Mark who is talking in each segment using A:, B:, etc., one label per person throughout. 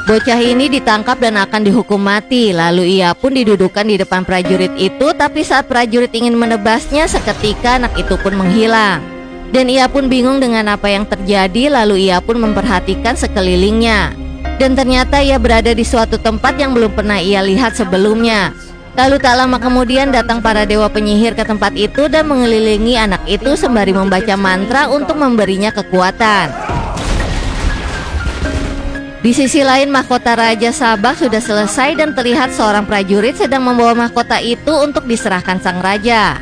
A: Bocah ini ditangkap dan akan dihukum mati. Lalu ia pun didudukan di depan prajurit itu. Tapi saat prajurit ingin menebasnya, seketika anak itu pun menghilang. Dan ia pun bingung dengan apa yang terjadi. Lalu ia pun memperhatikan sekelilingnya. Dan ternyata ia berada di suatu tempat yang belum pernah ia lihat sebelumnya. Lalu tak lama kemudian datang para dewa penyihir ke tempat itu dan mengelilingi anak itu sembari membaca mantra untuk memberinya kekuatan. Di sisi lain, mahkota Raja Sabak sudah selesai dan terlihat seorang prajurit sedang membawa mahkota itu untuk diserahkan sang raja.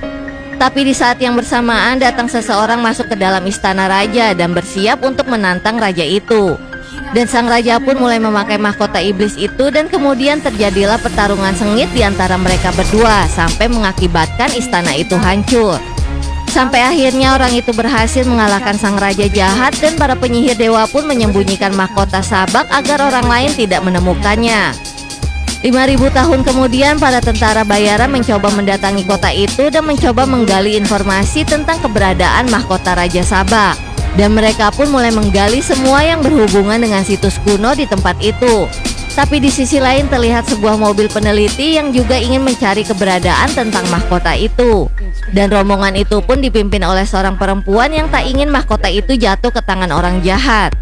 A: Tapi di saat yang bersamaan datang seseorang masuk ke dalam istana raja dan bersiap untuk menantang raja itu. Dan sang raja pun mulai memakai mahkota iblis itu dan kemudian terjadilah pertarungan sengit di antara mereka berdua sampai mengakibatkan istana itu hancur. Sampai akhirnya orang itu berhasil mengalahkan sang raja jahat dan para penyihir dewa pun menyembunyikan mahkota Sabak agar orang lain tidak menemukannya. 5.000 tahun kemudian para tentara bayaran mencoba mendatangi kota itu dan mencoba menggali informasi tentang keberadaan mahkota Raja Sabak. Dan mereka pun mulai menggali semua yang berhubungan dengan situs kuno di tempat itu. Tapi di sisi lain terlihat sebuah mobil peneliti yang juga ingin mencari keberadaan tentang mahkota itu. Dan rombongan itu pun dipimpin oleh seorang perempuan yang tak ingin mahkota itu jatuh ke tangan orang jahat.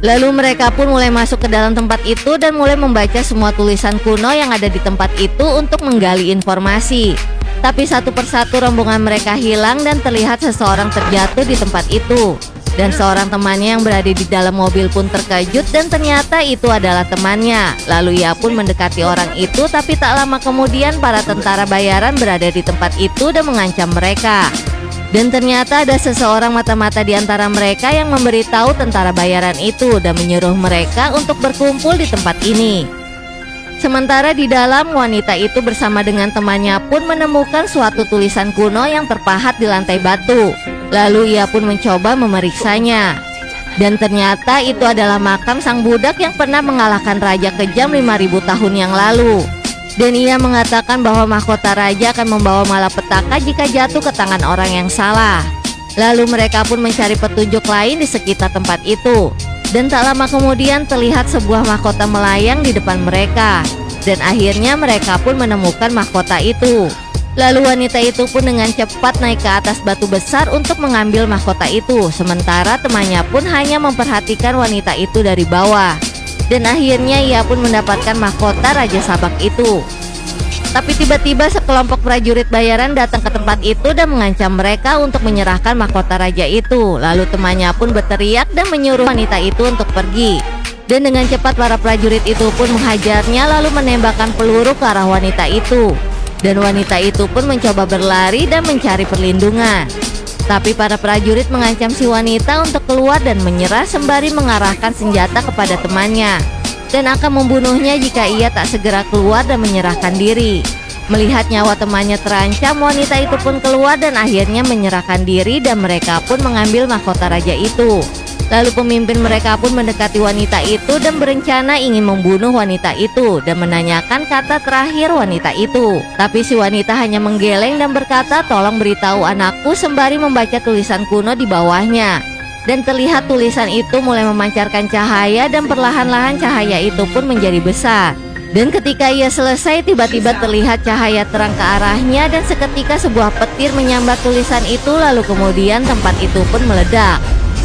A: Lalu mereka pun mulai masuk ke dalam tempat itu dan mulai membaca semua tulisan kuno yang ada di tempat itu untuk menggali informasi. Tapi satu persatu rombongan mereka hilang dan terlihat seseorang terjatuh di tempat itu. Dan seorang temannya yang berada di dalam mobil pun terkejut dan ternyata itu adalah temannya. Lalu ia pun mendekati orang itu, tapi tak lama kemudian para tentara bayaran berada di tempat itu dan mengancam mereka. Dan ternyata ada seseorang mata-mata di antara mereka yang memberitahu tentara bayaran itu dan menyuruh mereka untuk berkumpul di tempat ini. Sementara di dalam, wanita itu bersama dengan temannya pun menemukan suatu tulisan kuno yang terpahat di lantai batu. Lalu ia pun mencoba memeriksanya. Dan ternyata itu adalah makam sang budak yang pernah mengalahkan raja kejam 5.000 tahun yang lalu. Dan ia mengatakan bahwa mahkota raja akan membawa malapetaka jika jatuh ke tangan orang yang salah. Lalu mereka pun mencari petunjuk lain di sekitar tempat itu. Dan tak lama kemudian terlihat sebuah mahkota melayang di depan mereka. Dan akhirnya mereka pun menemukan mahkota itu. Lalu wanita itu pun dengan cepat naik ke atas batu besar untuk mengambil mahkota itu. Sementara temannya pun hanya memperhatikan wanita itu dari bawah. Dan akhirnya ia pun mendapatkan mahkota Raja Sabak itu. Tapi tiba-tiba sekelompok prajurit bayaran datang ke tempat itu dan mengancam mereka untuk menyerahkan mahkota raja itu. Lalu temannya pun berteriak dan menyuruh wanita itu untuk pergi. Dan dengan cepat para prajurit itu pun menghajarnya lalu menembakkan peluru ke arah wanita itu. Dan wanita itu pun mencoba berlari dan mencari perlindungan. Tapi para prajurit mengancam si wanita untuk keluar dan menyerah sembari mengarahkan senjata kepada temannya. Dan akan membunuhnya jika ia tak segera keluar dan menyerahkan diri. Melihat nyawa temannya terancam, wanita itu pun keluar dan akhirnya menyerahkan diri dan mereka pun mengambil mahkota raja itu. Lalu pemimpin mereka pun mendekati wanita itu dan berencana ingin membunuh wanita itu dan menanyakan kata terakhir wanita itu. Tapi si wanita hanya menggeleng dan berkata, "Tolong beritahu anakku," sembari membaca tulisan kuno di bawahnya. Dan terlihat tulisan itu mulai memancarkan cahaya dan perlahan-lahan cahaya itu pun menjadi besar. Dan ketika ia selesai, tiba-tiba terlihat cahaya terang ke arahnya dan seketika sebuah petir menyambar tulisan itu. Lalu kemudian tempat itu pun meledak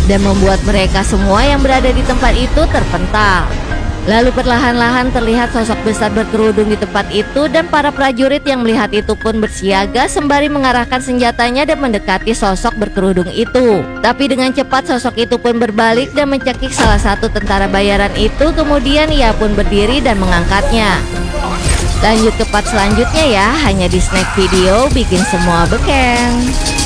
A: dan membuat mereka semua yang berada di tempat itu terpental. Lalu perlahan-lahan terlihat sosok besar berkerudung di tempat itu dan para prajurit yang melihat itu pun bersiaga sembari mengarahkan senjatanya dan mendekati sosok berkerudung itu. Tapi dengan cepat sosok itu pun berbalik dan mencekik salah satu tentara bayaran itu. Kemudian ia pun berdiri dan mengangkatnya. Lanjut ke part selanjutnya ya, hanya di Snack Video bikin semua beken.